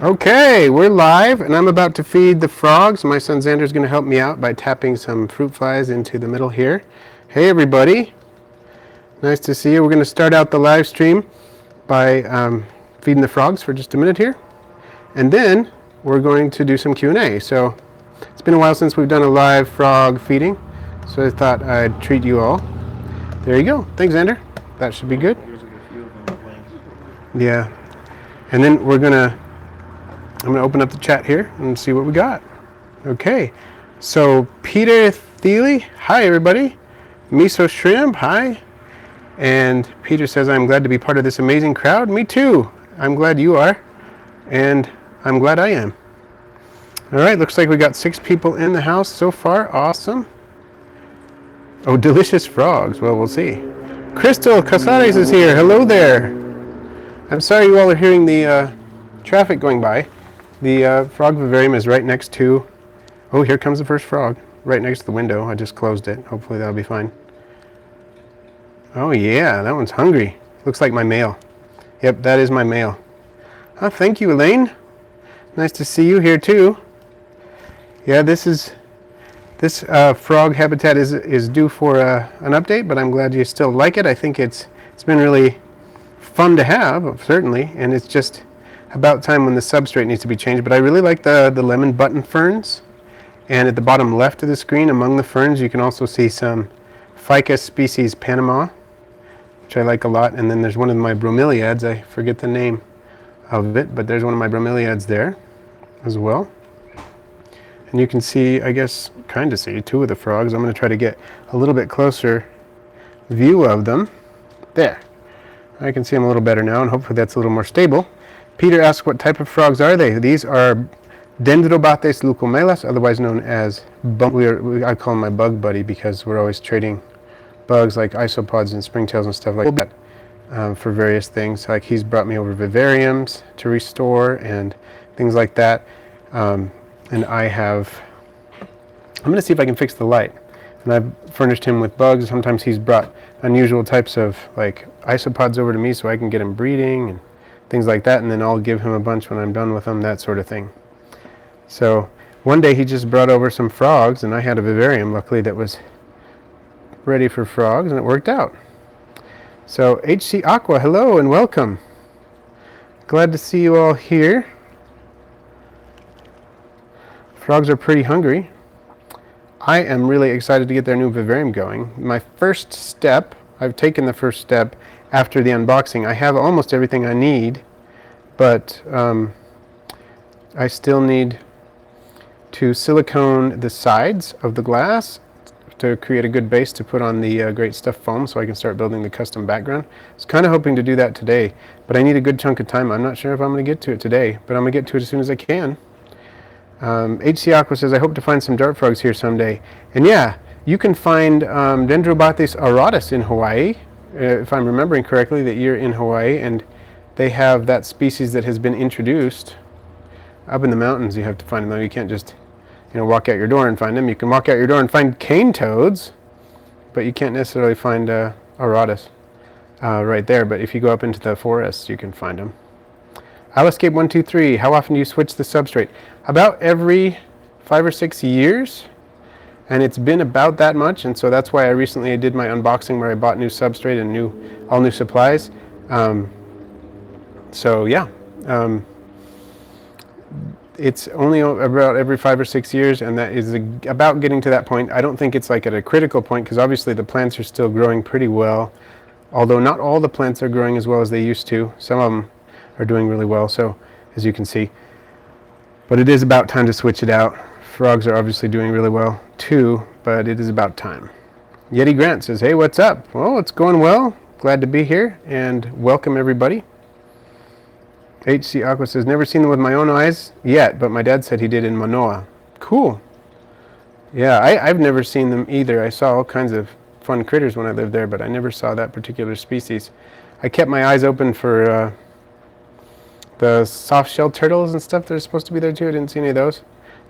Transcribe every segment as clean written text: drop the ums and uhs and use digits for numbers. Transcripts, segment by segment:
Okay, we're live, and I'm about to feed the frogs. My son Xander's going to help me out by tapping some fruit flies into the middle here. Hey, everybody. Nice to see you. We're going to start out the live stream by feeding the frogs for just a minute here, and then we're going to do some Q&A. So it's been a while since we've done a live frog feeding, so I thought I'd treat you all. There you go. Thanks, Xander. That should be good. Yeah. And then I'm going to open up the chat here and see what we got. Okay. So Peter Thiele, hi everybody. Miso Shrimp, hi. And Peter says, I'm glad to be part of this amazing crowd. Me too. I'm glad you are. And I'm glad I am. All right. Looks like we got 6 people in the house so far. Awesome. Oh, delicious frogs. Well, we'll see. Crystal Casares is here. Hello there. I'm sorry you all are hearing the traffic going by. The frog vivarium is right next to, oh, here comes the first frog, right next to the window. I just closed it. Hopefully that'll be fine. Oh yeah, that one's hungry. Looks like my male. Yep, that is my male. Oh, thank you, Elaine. Nice to see you here too. Yeah, this frog habitat is due for an update, but I'm glad you still like it. I think it's been really fun to have, certainly, and it's just about time when the substrate needs to be changed. But I really like the lemon button ferns, and at the bottom left of the screen among the ferns you can also see some Ficus species Panama, which I like a lot, and then there's one of my bromeliads. I forget the name of it, but there's one of my bromeliads there as well. And you can see, I guess, kind of see 2 of the frogs. I'm going to try to get a little bit closer view of them. There. I can see them a little better now, and hopefully that's a little more stable. Peter asks, what type of frogs are they? These are Dendrobates leucomelas, otherwise known as I call him my bug buddy because we're always trading bugs like isopods and springtails and stuff like that for various things. Like he's brought me over vivariums to restore and things like that. And I'm going to see if I can fix the light. And I've furnished him with bugs. Sometimes he's brought unusual types of like isopods over to me so I can get him breeding and things like that, and then I'll give him a bunch when I'm done with them, that sort of thing. So one day he just brought over some frogs, and I had a vivarium luckily that was ready for frogs, and it worked out. So HC Aqua, hello and welcome. Glad to see you all here. Frogs are pretty hungry. I am really excited to get their new vivarium going. My first step, I've taken the first step after the unboxing. I have almost everything I need, but I still need to silicone the sides of the glass to create a good base to put on the Great Stuff foam so I can start building the custom background. I was kind of hoping to do that today, but I need a good chunk of time. I'm not sure if I'm going to get to it today, but I'm going to get to it as soon as I can. HC Aqua says, I hope to find some dart frogs here someday. And yeah, you can find Dendrobates auratus in Hawaii. If I'm remembering correctly, that you're in Hawaii, and they have that species that has been introduced up in the mountains. You have to find them. You can't just, walk out your door and find them. You can walk out your door and find cane toads, but you can't necessarily find auratus right there. But if you go up into the forests, you can find them. Aliscape123, how often do you switch the substrate? About every 5 or 6 years. And it's been about that much, and so that's why I recently did my unboxing where I bought new substrate and all new supplies. So yeah, it's only about every 5 or 6 years, and that is about getting to that point. I don't think it's like at a critical point because obviously the plants are still growing pretty well, although not all the plants are growing as well as they used to. Some of them are doing really well, so as you can see. But it is about time to switch it out. Frogs are obviously doing really well too, but it is about time. Yeti Grant says, hey, what's up? Well, it's going well. Glad to be here, and welcome everybody. HC Aqua says, never seen them with my own eyes yet, but my dad said he did in Manoa. Cool. Yeah, I've never seen them either. I saw all kinds of fun critters when I lived there, but I never saw that particular species. I kept my eyes open for the soft-shelled turtles and stuff that are supposed to be there too. I didn't see any of those.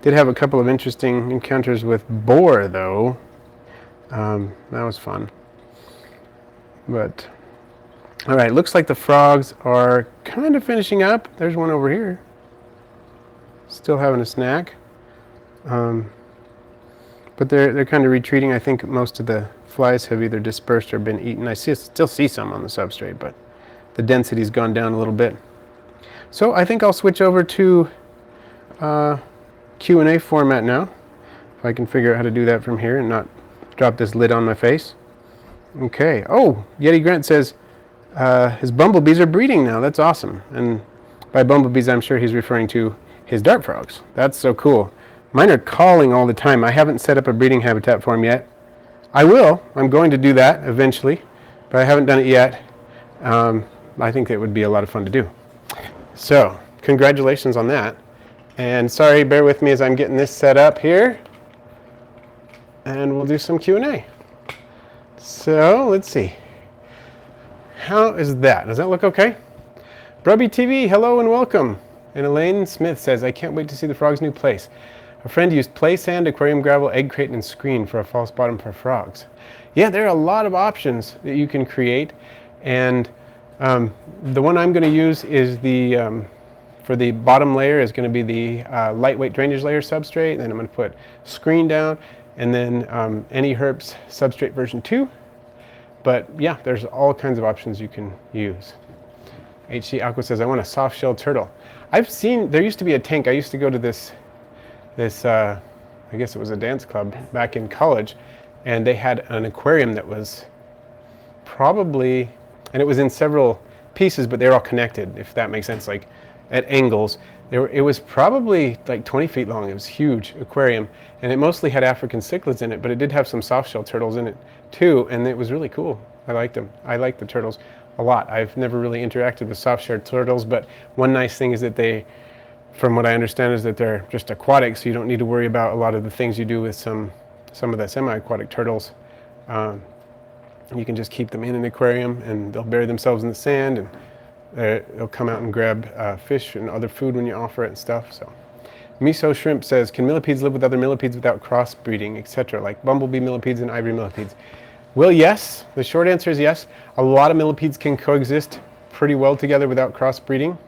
Did have a couple of interesting encounters with boar, though. That was fun. But, all right, looks like the frogs are kind of finishing up. There's one over here. still having a snack. But they're kind of retreating. I think most of the flies have either dispersed or been eaten. I still see some on the substrate, but the density's gone down a little bit. So I think I'll switch over to Q&A format now. If I can figure out how to do that from here and not drop this lid on my face. Okay. Oh, Yeti Grant says his bumblebees are breeding now. That's awesome. And by bumblebees, I'm sure he's referring to his dart frogs. That's so cool. Mine are calling all the time. I haven't set up a breeding habitat for them yet. I will. I'm going to do that eventually, but I haven't done it yet. I think it would be a lot of fun to do. So, congratulations on that. And sorry, bear with me as I'm getting this set up here. And we'll do some Q&A. So, let's see. How is that? Does that look okay? Brubby TV, hello and welcome. And Elaine Smith says, I can't wait to see the frog's new place. A friend used play sand, aquarium gravel, egg crate, and screen for a false bottom for frogs. Yeah, there are a lot of options that you can create. And the one I'm going to use is for the bottom layer is going to be the lightweight drainage layer substrate. Then I'm going to put screen down, and then any Herps substrate version 2. But yeah, there's all kinds of options you can use. HC Aqua says, I want a soft shell turtle. I've seen, there used to be a tank. I used to go to this I guess it was a dance club back in college, and they had an aquarium that was probably, and it was in several pieces, but they were all connected, if that makes sense, like at angles. It was probably like 20 feet long. It was a huge aquarium, and it mostly had African cichlids in it, but it did have some soft-shell turtles in it too, and it was really cool. I liked them. I like the turtles a lot. I've never really interacted with soft-shell turtles, but one nice thing is that they, from what I understand, is that they're just aquatic, so you don't need to worry about a lot of the things you do with some of the semi-aquatic turtles. You can just keep them in an aquarium, and they'll bury themselves in the sand, and they'll come out and grab fish and other food when you offer it and stuff. So, Miso Shrimp says, can millipedes live with other millipedes without crossbreeding, etc., like bumblebee millipedes and ivory millipedes? Well, yes. The short answer is yes. A lot of millipedes can coexist pretty well together without crossbreeding.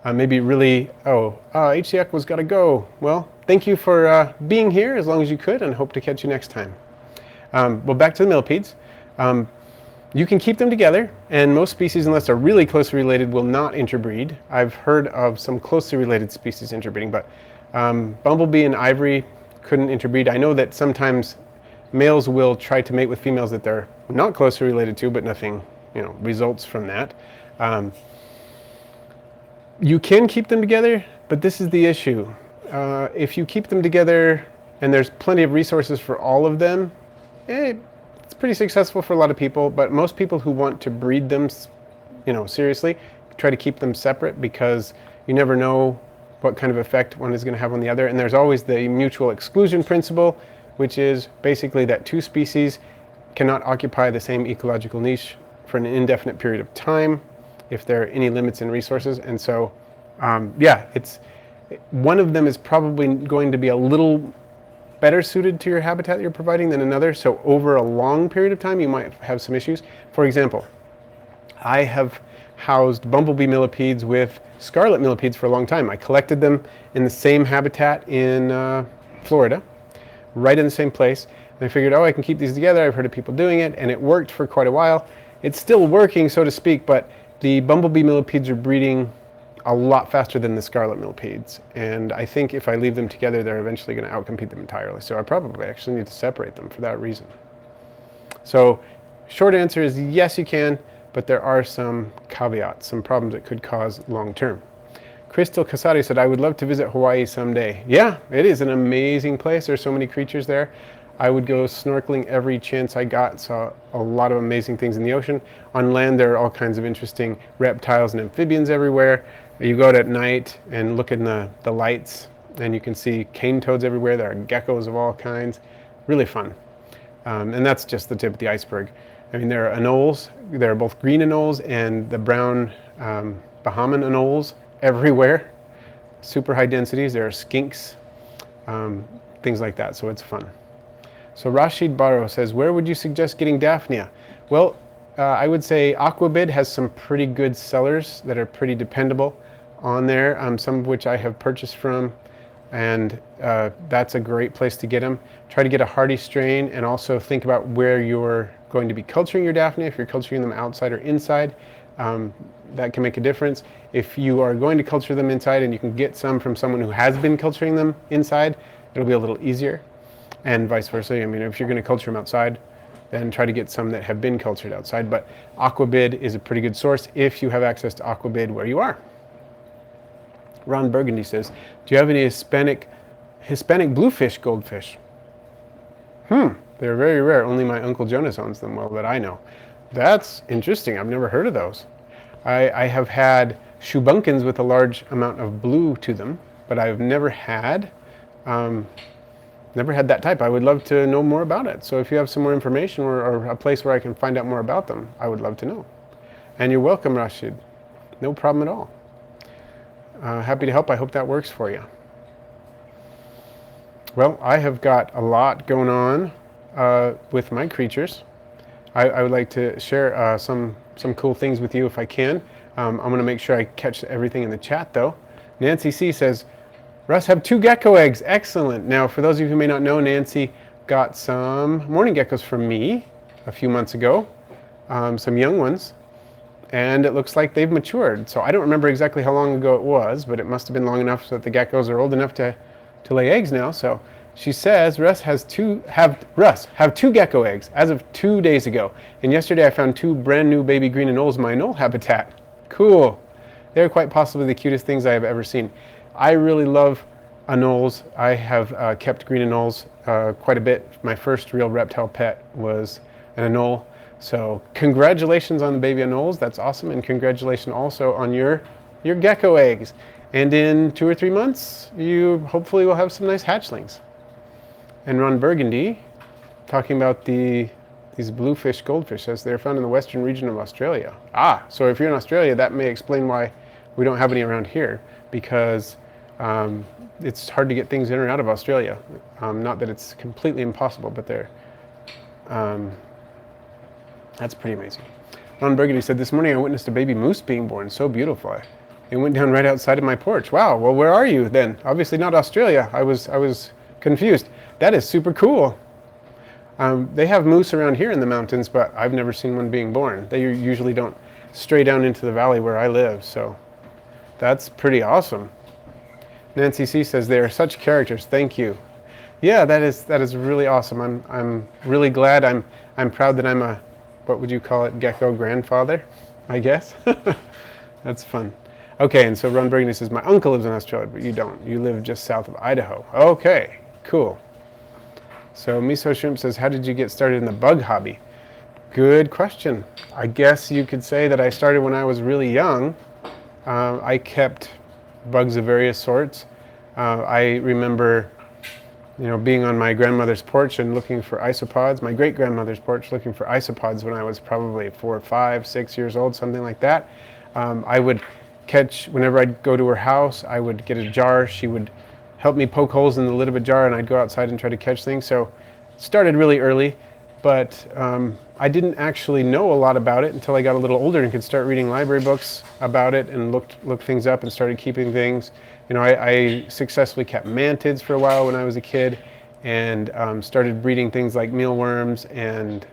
Maybe really, HC Aqua's got to go. Well, thank you for being here as long as you could, and hope to catch you next time. Well, back to the millipedes. You can keep them together, and most species, unless they're really closely related, will not interbreed. I've heard of some closely related species interbreeding, but bumblebee and ivory couldn't interbreed. I know that sometimes males will try to mate with females that they're not closely related to, but nothing, results from that. You can keep them together, but this is the issue. If you keep them together and there's plenty of resources for all of them, it's pretty successful for a lot of people, but most people who want to breed them, seriously, try to keep them separate, because you never know what kind of effect one is going to have on the other. And there's always the mutual exclusion principle, which is basically that two species cannot occupy the same ecological niche for an indefinite period of time if there are any limits in resources. And so, it's one of them is probably going to be a little better suited to your habitat that you're providing than another. So over a long period of time, you might have some issues. For example, I have housed bumblebee millipedes with scarlet millipedes for a long time. I collected them in the same habitat in Florida, right in the same place. And I figured, I can keep these together. I've heard of people doing it, and it worked for quite a while. It's still working, so to speak, but the bumblebee millipedes are breeding a lot faster than the scarlet millipedes. And I think if I leave them together, they're eventually going to outcompete them entirely. So I probably actually need to separate them for that reason. So short answer is yes, you can, but there are some caveats, some problems that could cause long term. Crystal Casati said, I would love to visit Hawaii someday. Yeah, it is an amazing place. There's so many creatures there. I would go snorkeling every chance I got. Saw a lot of amazing things in the ocean. On land, there are all kinds of interesting reptiles and amphibians everywhere. You go out at night and look in the lights, and you can see cane toads everywhere. There are geckos of all kinds. Really fun. And that's just the tip of the iceberg. I mean, there are anoles. There are both green anoles and the brown Bahamian anoles everywhere. Super high densities. There are skinks, things like that. So it's fun. So Rashid Barrow says, where would you suggest getting Daphnia? Well, I would say Aquabid has some pretty good sellers that are pretty dependable on there, some of which I have purchased from. and that's a great place to get them. Try to get a hardy strain, and also think about where you're going to be culturing your Daphnia. If you're culturing them outside or inside, that can make a difference. If you are going to culture them inside and you can get some from someone who has been culturing them inside, it'll be a little easier, and vice versa. I mean, if you're going to culture them outside, then try to get some that have been cultured outside. But Aquabid is a pretty good source if you have access to Aquabid where you are. Ron Burgundy says, do you have any Hispanic bluefish goldfish? They're very rare. Only my Uncle Jonas owns them, well, that I know. That's interesting. I've never heard of those. I have had shubunkins with a large amount of blue to them, but I've never had that type. I would love to know more about it. So if you have some more information or a place where I can find out more about them, I would love to know. And you're welcome, Rashid. No problem at all. Happy to help. I hope that works for you. Well, I have got a lot going on with my creatures. I would like to share some cool things with you if I can. I'm going to make sure I catch everything in the chat, though. Nancy C. says, Russ, have 2 gecko eggs. Excellent. Now, for those of you who may not know, Nancy got some morning geckos from me a few months ago, some young ones, and it looks like they've matured. So I don't remember exactly how long ago it was, but it must have been long enough so that the geckos are old enough to lay eggs now. So she says, Russ, have 2 gecko eggs as of 2 days ago. And yesterday I found 2 brand new baby green anoles in my anole habitat. Cool. They're quite possibly the cutest things I have ever seen. I really love anoles. I have kept green anoles quite a bit. My first real reptile pet was an anole. So congratulations on the baby anoles. That's awesome. And congratulations also on your gecko eggs. And in 2 or 3 months, you hopefully will have some nice hatchlings. And Ron Burgundy, talking about these bluefish goldfish, says they're found in the western region of Australia. So if you're in Australia, that may explain why we don't have any around here, because it's hard to get things in or out of Australia. Not that it's completely impossible, but that's pretty amazing. Ron Burgundy said, this morning I witnessed a baby moose being born. So beautiful. It went down right outside of my porch. Wow, well, where are you then? Obviously not Australia. I was confused. That is super cool. They have moose around here in the mountains, but I've never seen one being born. They usually don't stray down into the valley where I live, so that's pretty awesome. Nancy C. says, they are such characters. Thank you. Yeah, that is really awesome. I'm really glad. I'm proud that I'm a, what would you call it, gecko grandfather, I guess. That's fun. Okay, and so Ron Burgundy says, my uncle lives in Australia, but you don't. You live just south of Idaho. Okay, cool. So Miso Shrimp says, how did you get started in the bug hobby? Good question. I guess you could say that I started when I was really young. I kept bugs of various sorts. I remember, being on my grandmother's porch and looking for isopods, my great-grandmother's porch, looking for isopods when I was probably 4, 5, 6 years old, something like that. I would catch, whenever I'd go to her house, I would get a jar. She would help me poke holes in the lid of a jar, and I'd go outside and try to catch things. So it started really early, but I didn't actually know a lot about it until I got a little older and could start reading library books about it and looked things up and started keeping things. I successfully kept mantids for a while when I was a kid, and started breeding things like mealworms and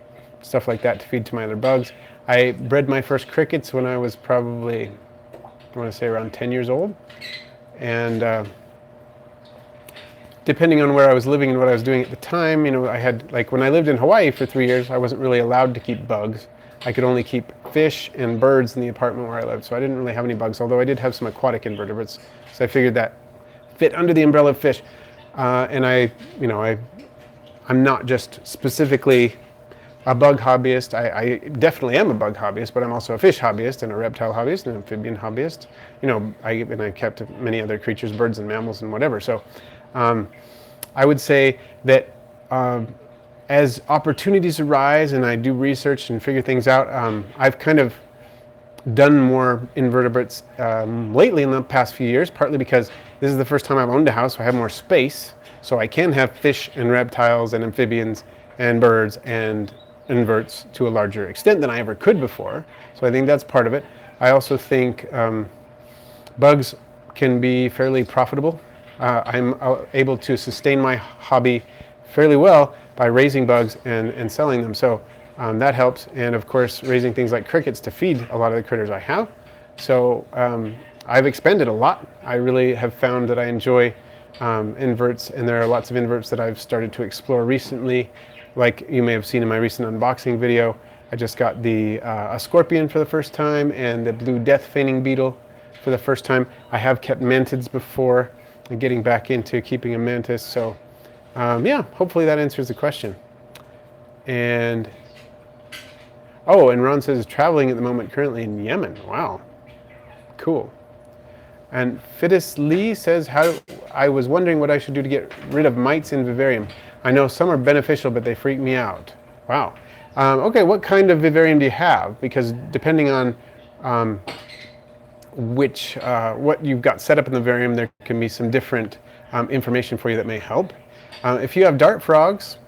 stuff like that to feed to my other bugs. I bred my first crickets when I was probably, I want to say, around 10 years old. And depending on where I was living and what I was doing at the time, I had, like, when I lived in Hawaii for 3 years, I wasn't really allowed to keep bugs. I could only keep fish and birds in the apartment where I lived, so I didn't really have any bugs, although I did have some aquatic invertebrates, so I figured that fit under the umbrella of fish. And I'm not just specifically a bug hobbyist. I definitely am a bug hobbyist, but I'm also a fish hobbyist and a reptile hobbyist and an amphibian hobbyist. I kept many other creatures, birds and mammals and whatever. So I would say that as opportunities arise and I do research and figure things out, I've kind of done more invertebrates lately in the past few years, partly because this is the first time I've owned a house, so I have more space, so I can have fish and reptiles and amphibians and birds and inverts to a larger extent than I ever could before. So I think that's part of it. I also think bugs can be fairly profitable. I'm able to sustain my hobby fairly well by raising bugs and selling them. So that helps. And of course, raising things like crickets to feed a lot of the critters I have. So I've expanded a lot. I really have found that I enjoy inverts, and there are lots of inverts that I've started to explore recently. Like you may have seen in my recent unboxing video, I just got the a scorpion for the first time and the blue death feigning beetle for the first time. I have kept mantids before and getting back into keeping a mantis. So yeah, hopefully that answers the question. And oh, and Ron says traveling at the moment currently in Yemen. Wow, cool. And Fitis Lee says, I was wondering what I should do to get rid of mites in vivarium. I know some are beneficial, but they freak me out. Wow. Okay, what kind of vivarium do you have? Because depending on what you've got set up in the vivarium, there can be some different information for you that may help. If you have dart frogs,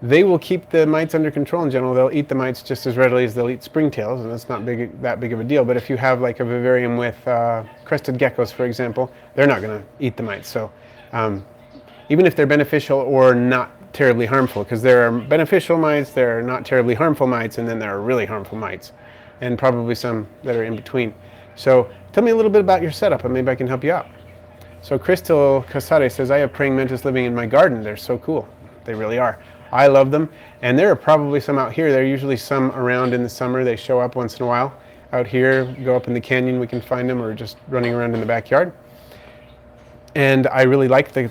they will keep the mites under control in general. They'll eat the mites just as readily as they'll eat springtails, and that's not that big of a deal. But if you have like a vivarium with crested geckos, for example, they're not going to eat the mites. So even if they're beneficial or not terribly harmful, because there are beneficial mites, there are not terribly harmful mites, and then there are really harmful mites, and probably some that are in between. So tell me a little bit about your setup, and maybe I can help you out. So Crystal Casare says, I have praying mantis living in my garden. They're so cool. They really are. I love them, and there are probably some out here. There are usually some around in the summer. They show up once in a while. Out here, go up in the canyon, we can find them, or just running around in the backyard. And I really like the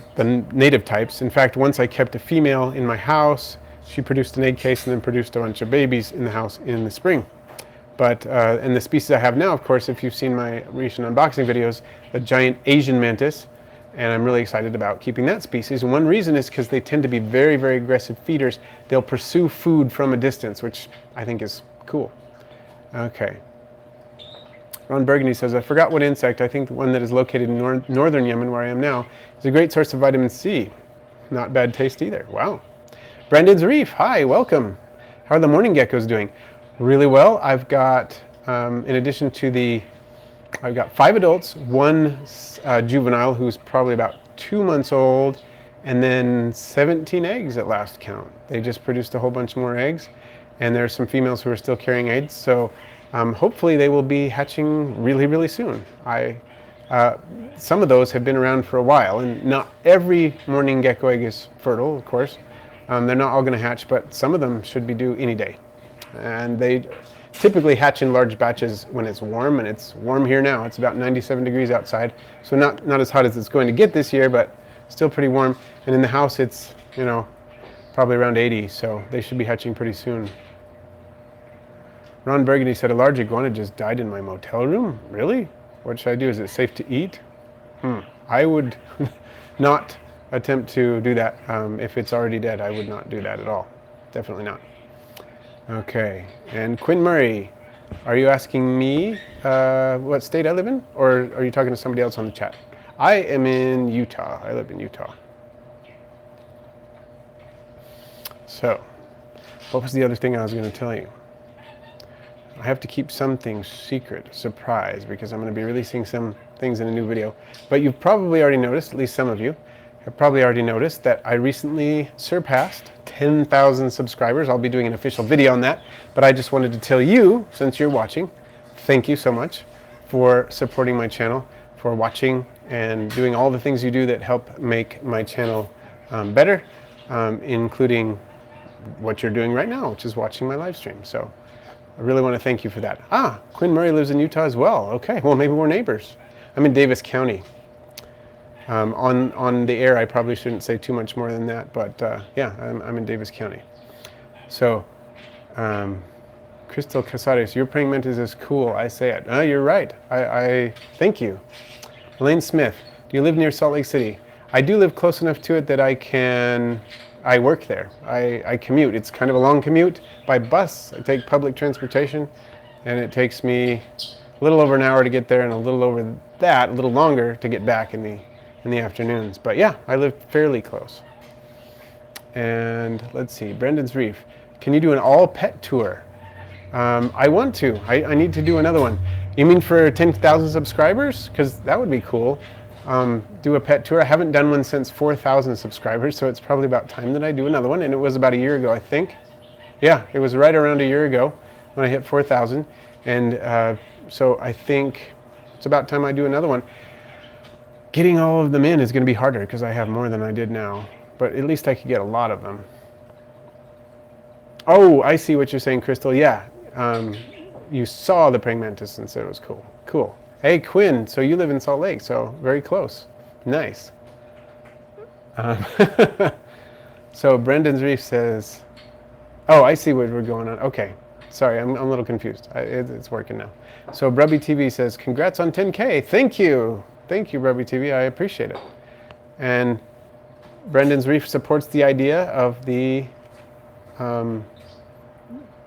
native types. In fact, once I kept a female in my house. She produced an egg case and then produced a bunch of babies in the house in the spring. But, and the species I have now, of course, if you've seen my recent unboxing videos, the giant Asian mantis, and I'm really excited about keeping that species. And one reason is because they tend to be very, very aggressive feeders. They'll pursue food from a distance, which I think is cool. Okay. Ron Burgundy says, I forgot what insect. I think the one that is located in northern Yemen, where I am now, is a great source of vitamin C. Not bad taste either. Wow. Brandon's Reef, hi, welcome. How are the morning geckos doing? Really well. I've got, in addition to I've got 5 adults, 1 juvenile who's probably about 2 months old, and then 17 eggs at last count. They just produced a whole bunch more eggs, and there's some females who are still carrying eggs, so hopefully they will be hatching really, really soon. Some of those have been around for a while, and not every morning gecko egg is fertile, of course. They're not all going to hatch, but some of them should be due any day. And they typically hatch in large batches when it's warm, and it's warm here now. It's about 97 degrees outside, so not as hot as it's going to get this year, but still pretty warm. And in the house, it's, you know, probably around 80, so they should be hatching pretty soon. Ron Burgundy said, a large iguana just died in my motel room. Really? What should I do? Is it safe to eat? I would not attempt to do that. If it's already dead, I would not do that at all. Definitely not. Okay, and Quinn Murray, are you asking me what state I live in, or are you talking to somebody else on the chat? I am in Utah. I live in Utah. So, what was the other thing I was going to tell you? I have to keep some things secret, surprise, because I'm going to be releasing some things in a new video. But you've probably already noticed, at least some of you, have probably already noticed that I recently surpassed 10,000 subscribers. I'll be doing an official video on that, but I just wanted to tell you, since you're watching, thank you so much for supporting my channel, for watching and doing all the things you do that help make my channel better, including what you're doing right now, which is watching my live stream. So I really want to thank you for that. Quinn Murray lives in Utah as well. Okay, well, maybe we're neighbors. I'm in Davis County. On the air, I probably shouldn't say too much more than that, but yeah, I'm in Davis County. So, Crystal Casares, your praying mantis is cool. I say it. You're right. I thank you. Elaine Smith, do you live near Salt Lake City? I do live close enough to it that I work there. I commute. It's kind of a long commute by bus. I take public transportation, and it takes me a little over an hour to get there, and a little longer to get back in the afternoons. But yeah, I live fairly close. And let's see, Brendan's Reef. Can you do an all pet tour? I want to. I need to do another one. You mean for 10,000 subscribers? Because that would be cool. do a pet tour. I haven't done one since 4,000 subscribers, so it's probably about time that I do another one. And it was about a year ago, I think. Yeah, it was right around a year ago when I hit 4,000. And so I think it's about time I do another one. Getting all of them in is going to be harder because I have more than I did now. But at least I could get a lot of them. Oh, I see what you're saying, Crystal. Yeah, you saw the praying mantis and said it was cool. Cool. Hey, Quinn, so you live in Salt Lake, so very close. Nice. So Brendan's Reef says, oh, I see what we're going on. Okay. Sorry, I'm a little confused. It's working now. So Brubby TV says, congrats on 10K. Thank you. Thank you, Brubby TV. I appreciate it. And Brendan's Reef supports the idea of the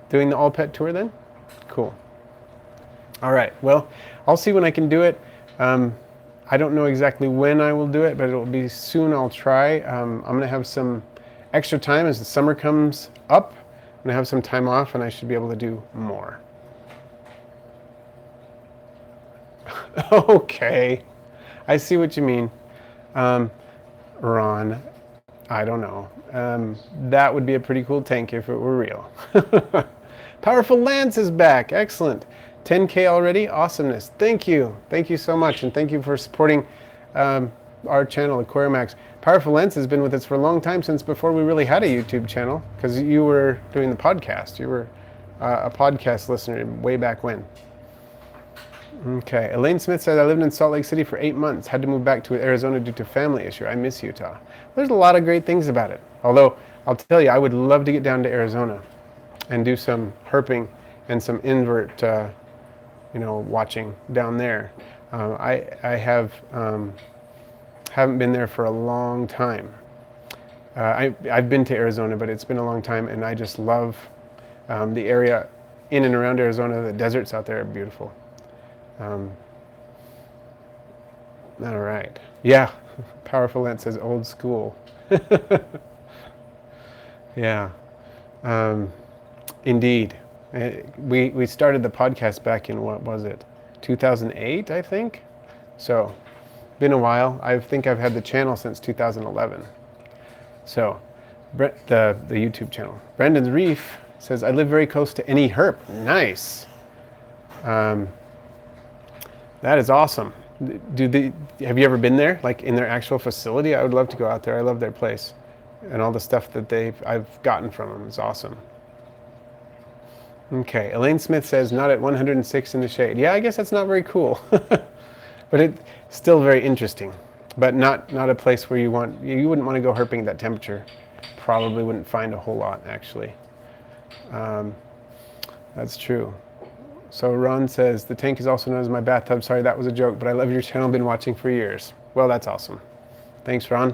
doing the all pet tour then? Cool. All right. Well, I'll see when I can do it. I don't know exactly when I will do it, but it'll be soon. I'll try. I'm going to have some extra time as the summer comes up. I'm going to have some time off, and I should be able to do more. Okay. I see what you mean. Ron, I don't know. That would be a pretty cool tank if it were real. Powerful Lance is back. Excellent. 10K already. Awesomeness. Thank you. Thank you so much. And thank you for supporting our channel, Aquarimax. Powerful Lens has been with us for a long time, since before we really had a YouTube channel, because you were doing the podcast. You were a podcast listener way back when. Okay. Elaine Smith says, I lived in Salt Lake City for 8 months. Had to move back to Arizona due to family issue. I miss Utah. There's a lot of great things about it. Although, I'll tell you, I would love to get down to Arizona and do some herping and some invert, watching down there. I haven't been there for a long time. I've been to Arizona, but it's been a long time, and I just love the area in and around Arizona. The deserts out there are beautiful. All right. Yeah. Powerful Lance says old school. Yeah. Indeed. We started the podcast back in, what was it? 2008, I think. So, been a while. I think I've had the channel since 2011. So, the YouTube channel. Brandon's Reef says, I live very close to any herp. Nice. That is awesome. Have you ever been there, like in their actual facility? I would love to go out there. I love their place, and all the stuff that I've gotten from them is awesome. Okay, Elaine Smith says, not at 106 in the shade. Yeah, I guess that's not very cool, but it's still very interesting. But not a place where you wouldn't want to go herping at that temperature. Probably wouldn't find a whole lot, actually. That's true. So Ron says, the tank is also known as my bathtub. Sorry, that was a joke, but I love your channel. Been watching for years. Well, that's awesome. Thanks, Ron.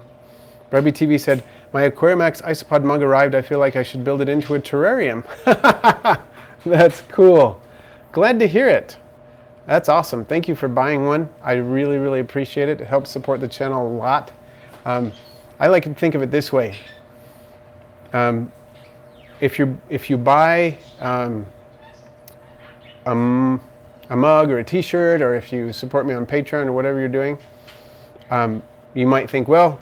Brubby TV said, my Aquarimax isopod mug arrived. I feel like I should build it into a terrarium. That's cool. Glad to hear it. That's awesome. Thank you for buying one. I really, really appreciate it. It helps support the channel a lot. I like to think of it this way. If you buy a mug or a t-shirt, or if you support me on Patreon or whatever you're doing, you might think, well,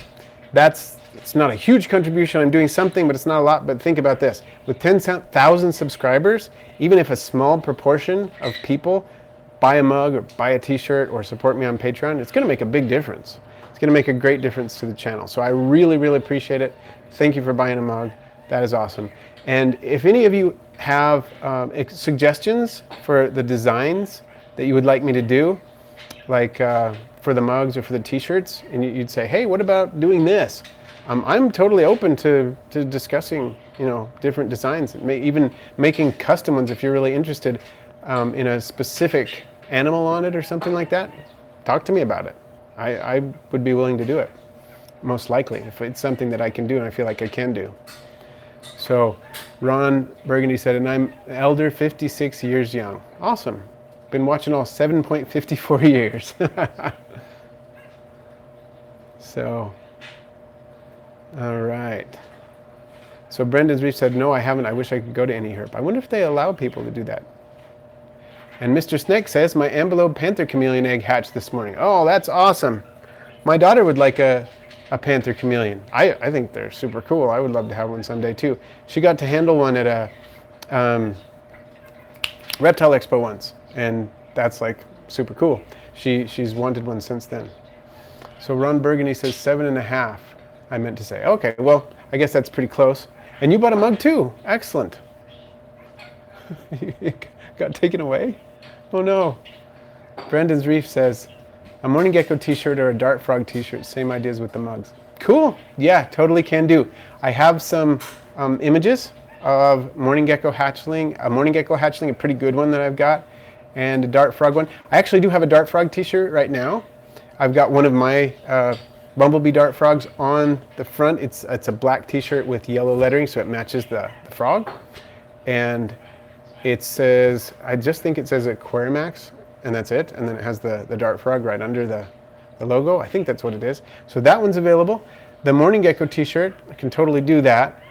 it's not a huge contribution. I'm doing something, but it's not a lot. But think about this. With 10,000 subscribers, even if a small proportion of people buy a mug or buy a t-shirt or support me on Patreon, it's going to make a big difference. It's going to make a great difference to the channel. So I really, really appreciate it. Thank you for buying a mug. That is awesome. And if any of you have suggestions for the designs that you would like me to do, like for the mugs or for the t-shirts, and you'd say, hey, what about doing this? I'm totally open to discussing, different designs, even making custom ones if you're really interested in a specific animal on it or something like that. Talk to me about it. I would be willing to do it, most likely, if it's something that I can do and I feel like I can do. So Ron Burgundy said, and I'm elder, 56 years young. Awesome. Been watching all 7.54 years. So, all right. So Brendan's Reef said, no, I haven't. I wish I could go to any herp. I wonder if they allow people to do that. And Mr. Snake says, my Ambelope Panther Chameleon egg hatched this morning. Oh, that's awesome. My daughter would like a panther chameleon. I think they're super cool. I would love to have one someday too. She got to handle one at a reptile expo once, and that's like super cool. She's wanted one since then. So Ron Burgundy says 7.5. I meant to say. Okay, well, I guess that's pretty close. And you bought a mug too. Excellent. Got taken away? Oh no. Brandon's Reef says, a Morning Gecko t-shirt or a Dart Frog t-shirt. Same ideas with the mugs. Cool. Yeah, totally can do. I have some images of Morning Gecko hatchling. A Morning Gecko hatchling, a pretty good one that I've got, and a Dart Frog one. I actually do have a Dart Frog t-shirt right now. I've got one of my Bumblebee Dart Frogs on the front. It's a black t-shirt with yellow lettering, so it matches the frog. And it says, I just think it says Aquarimax, and that's it. And then it has the Dart Frog right under the logo. I think that's what it is. So that one's available. The Morning Gecko t-shirt, I can totally do that.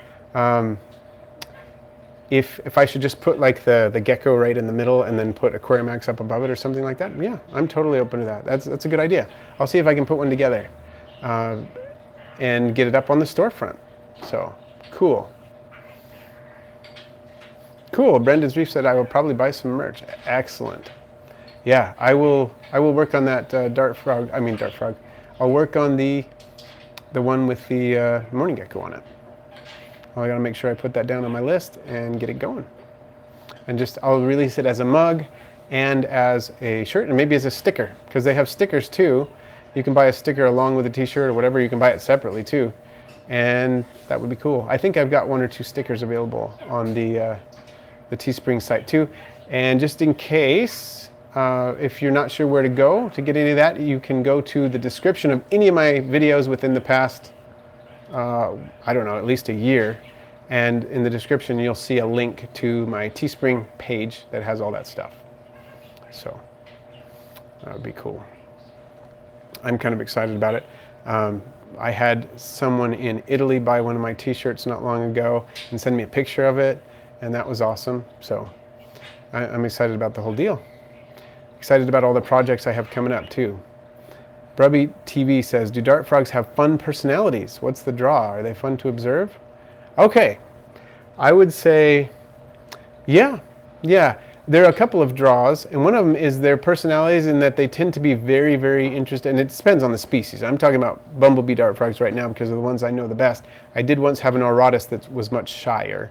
If I should just put like the gecko right in the middle and then put Aquarimax up above it or something like that, yeah, I'm totally open to that. That's a good idea. I'll see if I can put one together and get it up on the storefront. So cool. Cool. Brendan's Reef said I will probably buy some merch. Excellent. Yeah, I will work on that Dart Frog. I'll work on the one with the Morning Gecko on it. Well, I got to make sure I put that down on my list and get it going. And I'll release it as a mug and as a shirt and maybe as a sticker, because they have stickers too. You can buy a sticker along with a t-shirt or whatever. You can buy it separately too. And that would be cool. I think I've got 1 or 2 stickers available on the Teespring site too. And just in case, if you're not sure where to go to get any of that, you can go to the description of any of my videos within the past I don't know, at least a year, and in the description you'll see a link to my Teespring page that has all that stuff. So that would be cool. I'm kind of excited about it. I had someone in Italy buy one of my t-shirts not long ago and send me a picture of it, and that was awesome. So I'm excited about the whole deal. Excited about all the projects I have coming up too. Brubby TV says, do dart frogs have fun personalities? What's the draw? Are they fun to observe? Okay, I would say, yeah. There are a couple of draws, and one of them is their personalities in that they tend to be very, very interested, and it depends on the species. I'm talking about bumblebee dart frogs right now because of the ones I know the best. I did once have an Auratus that was much shyer,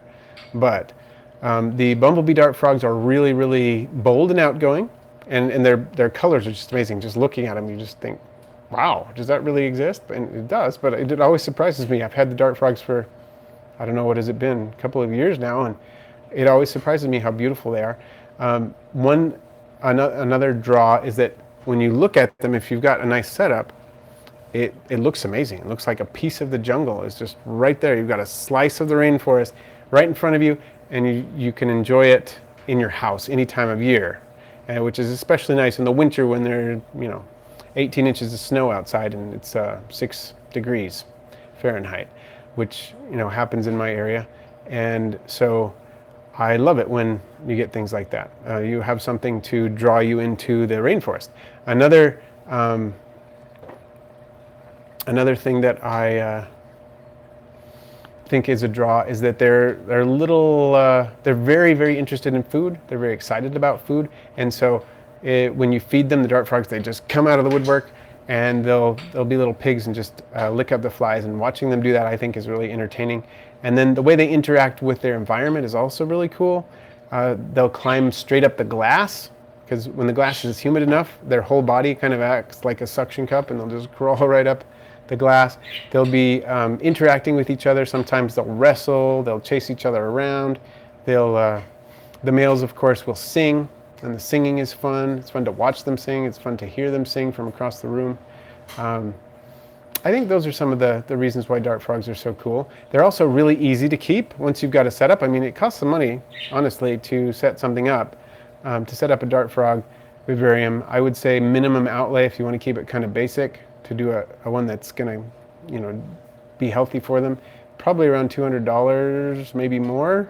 but the bumblebee dart frogs are really, really bold and outgoing, and their colors are just amazing. Just looking at them, you just think, wow, does that really exist? And it does, but it always surprises me. I've had the dart frogs for, I don't know, what has it been, a couple of years now, and it always surprises me how beautiful they are. Another draw is that when you look at them, if you've got a nice setup, it looks amazing. It looks like a piece of the jungle is just right there. You've got a slice of the rainforest right in front of you, and you can enjoy it in your house any time of year, which is especially nice in the winter when there are 18 inches of snow outside and it's 6 degrees Fahrenheit, which happens in my area. And so I love it when you get things like that. You have something to draw you into the rainforest. Another thing that I think is a draw is that they're very, very interested in food. They're very excited about food, and so when you feed them, the dart frogs, they just come out of the woodwork and they'll be little pigs and just lick up the flies. And watching them do that, I think, is really entertaining. And then the way they interact with their environment is also really cool. They'll climb straight up the glass, because when the glass is humid enough, their whole body kind of acts like a suction cup, and they'll just crawl right up the glass. They'll be interacting with each other. Sometimes they'll wrestle, they'll chase each other around. The males, of course, will sing, and the singing is fun. It's fun to watch them sing. It's fun to hear them sing from across the room. I think those are some of the reasons why dart frogs are so cool. They're also really easy to keep once you've got a setup. I mean, it costs some money, honestly, to set something up. To set up a dart frog vivarium, I would say minimum outlay, if you want to keep it kind of basic, to do a one that's going to, be healthy for them, probably around $200, maybe more.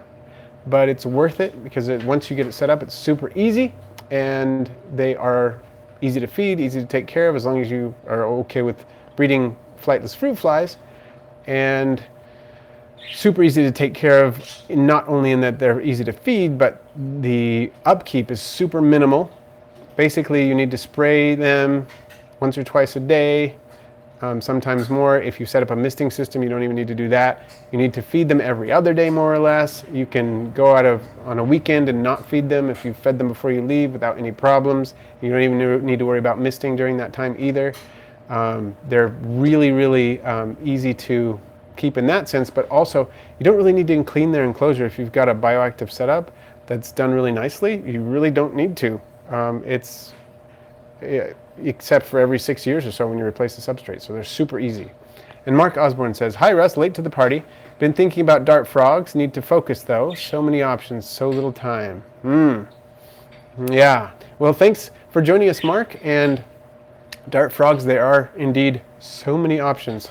But it's worth it because once you get it set up, it's super easy, and they are easy to feed, easy to take care of, as long as you are okay with breeding flightless fruit flies, and super easy to take care of, not only in that they're easy to feed, but the upkeep is super minimal. Basically, you need to spray them once or twice a day, sometimes more. If you set up a misting system, you don't even need to do that. You need to feed them every other day, more or less. You can go out on a weekend and not feed them if you fed them before you leave without any problems. You don't even need to worry about misting during that time either. They're really, really easy to keep in that sense, but also you don't really need to clean their enclosure. If you've got a bioactive setup that's done really nicely, you really don't need to. Except for every 6 years or so when you replace the substrate. So they're super easy. And Mark Osborne says, hi Russ, late to the party. Been thinking about dart frogs. Need to focus though. So many options, so little time. Yeah. Well, thanks for joining us, Mark. And dart frogs, there are indeed so many options.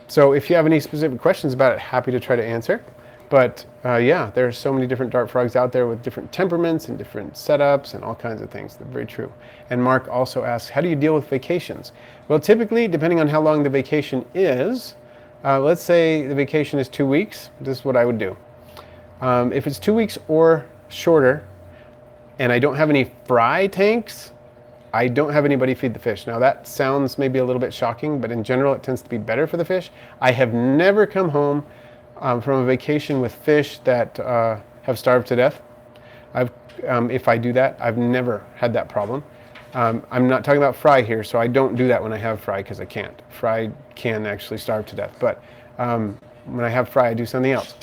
So if you have any specific questions about it, happy to try to answer. But yeah, there are so many different dart frogs out there with different temperaments and different setups and all kinds of things. They're very true. And Mark also asks, how do you deal with vacations? Well, typically, depending on how long the vacation is, let's say the vacation is 2 weeks, this is what I would do. If it's 2 weeks or shorter, and I don't have any fry tanks, I don't have anybody feed the fish. Now that sounds maybe a little bit shocking, but in general it tends to be better for the fish. I have never come home from a vacation with fish that have starved to death. If I do that, I've never had that problem. I'm not talking about fry here, so I don't do that when I have fry because I can't. Fry can actually starve to death, but when I have fry, I do something else.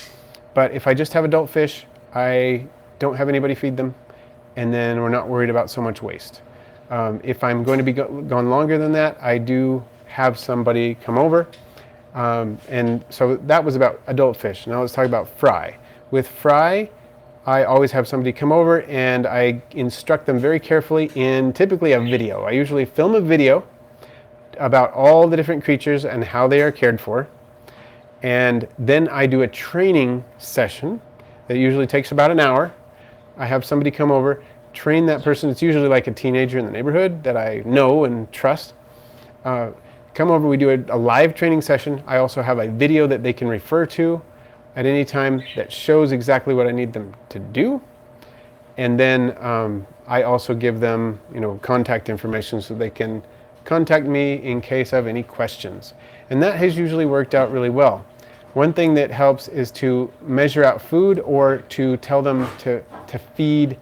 But if I just have adult fish, I don't have anybody feed them, and then we're not worried about so much waste. If I'm going to be gone longer than that, I do have somebody come over. And so that was about adult fish. Now let's talk about fry. With fry, I always have somebody come over and I instruct them very carefully in typically a video. I usually film a video about all the different creatures and how they are cared for. And then I do a training session that usually takes about an hour. I have somebody come over, train that person. It's usually like a teenager in the neighborhood that I know and trust. Come over, we do a live training session. I also have a video that they can refer to at any time that shows exactly what I need them to do. And then I also give them, contact information so they can contact me in case of any questions. And that has usually worked out really well. One thing that helps is to measure out food or to tell them to feed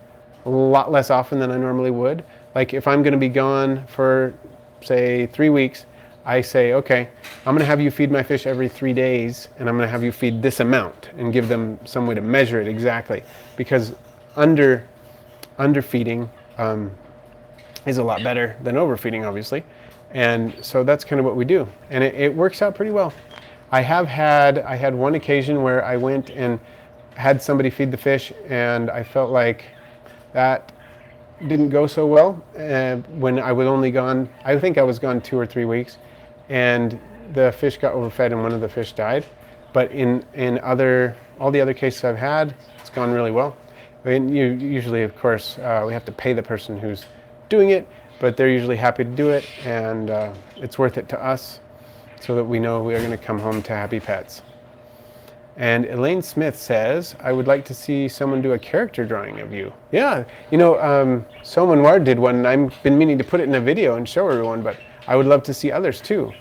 a lot less often than I normally would. Like if I'm going to be gone for, say, 3 weeks, I say, okay, I'm going to have you feed my fish every 3 days, and I'm going to have you feed this amount, and give them some way to measure it exactly. Because underfeeding is a lot better than overfeeding, obviously. And so that's kind of what we do. And it works out pretty well. I had one occasion where I went and had somebody feed the fish, and I felt like that didn't go so well when I was only gone, I think I was gone 2 or 3 weeks, and the fish got overfed and one of the fish died. But in all the other cases I've had, it's gone really well. I mean, usually, of course, we have to pay the person who's doing it, but they're usually happy to do it, and it's worth it to us so that we know we are going to come home to happy pets. And Elaine Smith says, I would like to see someone do a character drawing of you. Yeah, Soman Ward did one, and I've been meaning to put it in a video and show everyone, but I would love to see others too.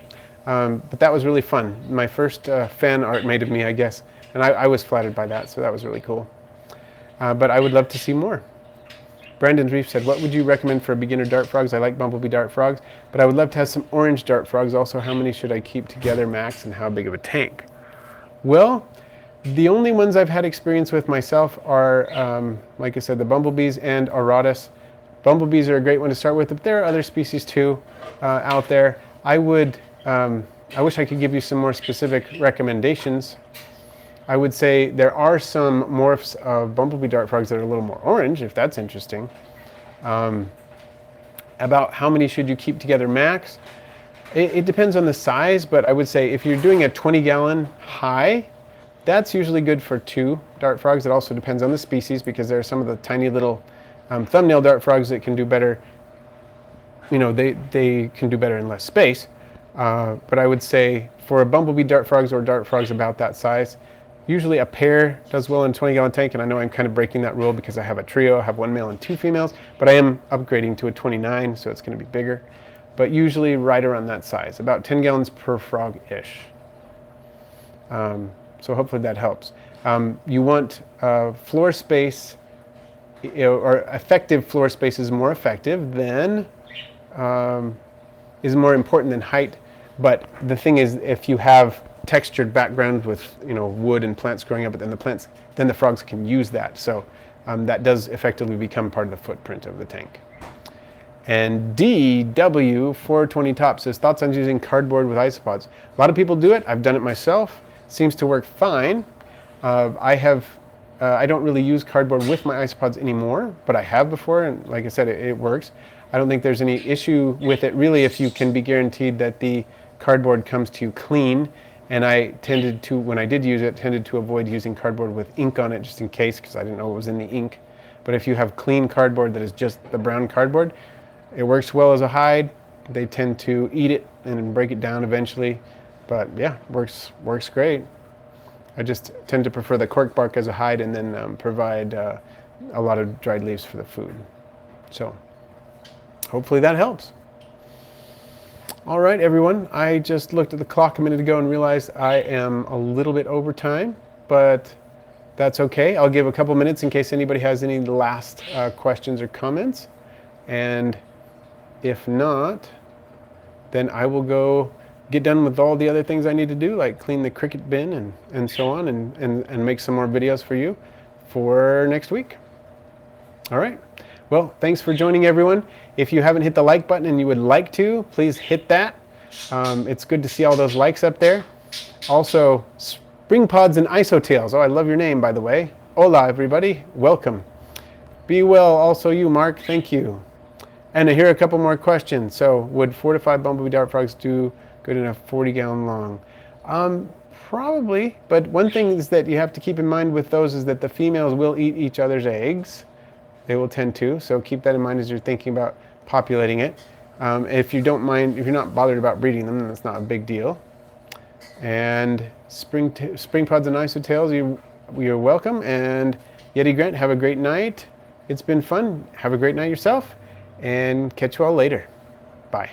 But that was really fun. My first fan art made of me, I guess, and I was flattered by that, so that was really cool. But I would love to see more. Brandon Reef said, what would you recommend for beginner dart frogs? I like bumblebee dart frogs, but I would love to have some orange dart frogs. Also, how many should I keep together max, and how big of a tank? Well, the only ones I've had experience with myself are, like I said, the bumblebees and Auratus. Bumblebees are a great one to start with, but there are other species too out there. I wish I could give you some more specific recommendations. I would say there are some morphs of bumblebee dart frogs that are a little more orange, if that's interesting. About how many should you keep together max? It depends on the size, but I would say if you're doing a 20-gallon high, that's usually good for 2 dart frogs. It also depends on the species, because there are some of the tiny little thumbnail dart frogs that can do better they can do better in less space. But I would say for a bumblebee dart frogs or dart frogs about that size, usually a pair does well in a 20-gallon tank, and I know I'm kind of breaking that rule because I have a trio. I have 1 male and 2 females, but I am upgrading to a 29, so it's going to be bigger. But usually right around that size, about 10 gallons per frog-ish. So hopefully that helps. You want floor space, or effective floor space is more effective than, is more important than height. But the thing is, if you have textured background with wood and plants growing up, but then the frogs can use that. So that does effectively become part of the footprint of the tank. And DW420 Top says, thoughts on using cardboard with isopods? A lot of people do it. I've done it myself. Seems to work fine. I don't really use cardboard with my isopods anymore, but I have before, and like I said, it works. I don't think there's any issue with it really if you can be guaranteed that the cardboard comes to you clean. And I tended to, when I did use it, tended to avoid using cardboard with ink on it just in case, because I didn't know what was in the ink. But if you have clean cardboard that is just the brown cardboard, it works well as a hide. They tend to eat it and break it down eventually. But yeah, works great. I just tend to prefer the cork bark as a hide and then provide a lot of dried leaves for the food. So hopefully that helps. All right, everyone. I just looked at the clock a minute ago and realized I am a little bit over time, but that's okay. I'll give a couple minutes in case anybody has any last questions or comments. And if not, then I will go get done with all the other things I need to do, like clean the cricket bin and so on, and make some more videos for you for next week. All right. Well, thanks for joining, everyone. If you haven't hit the like button and you would like to, please hit that. It's good to see all those likes up there. Also, Spring Pods and Isotails. Oh, I love your name, by the way. Hola, everybody. Welcome. Be well, also you, Mark. Thank you. And here are a couple more questions. So, would 4 to 5 bumblebee dart frogs do good in a 40-gallon long? Probably, but one thing is that you have to keep in mind with those is that the females will eat each other's eggs. They will tend to, so keep that in mind as you're thinking about populating it. If you don't mind, if you're not bothered about breeding them, then that's not a big deal. And spring pods and isotails, you're welcome. And Yeti Grant, have a great night. It's been fun. Have a great night yourself, and catch you all later. Bye.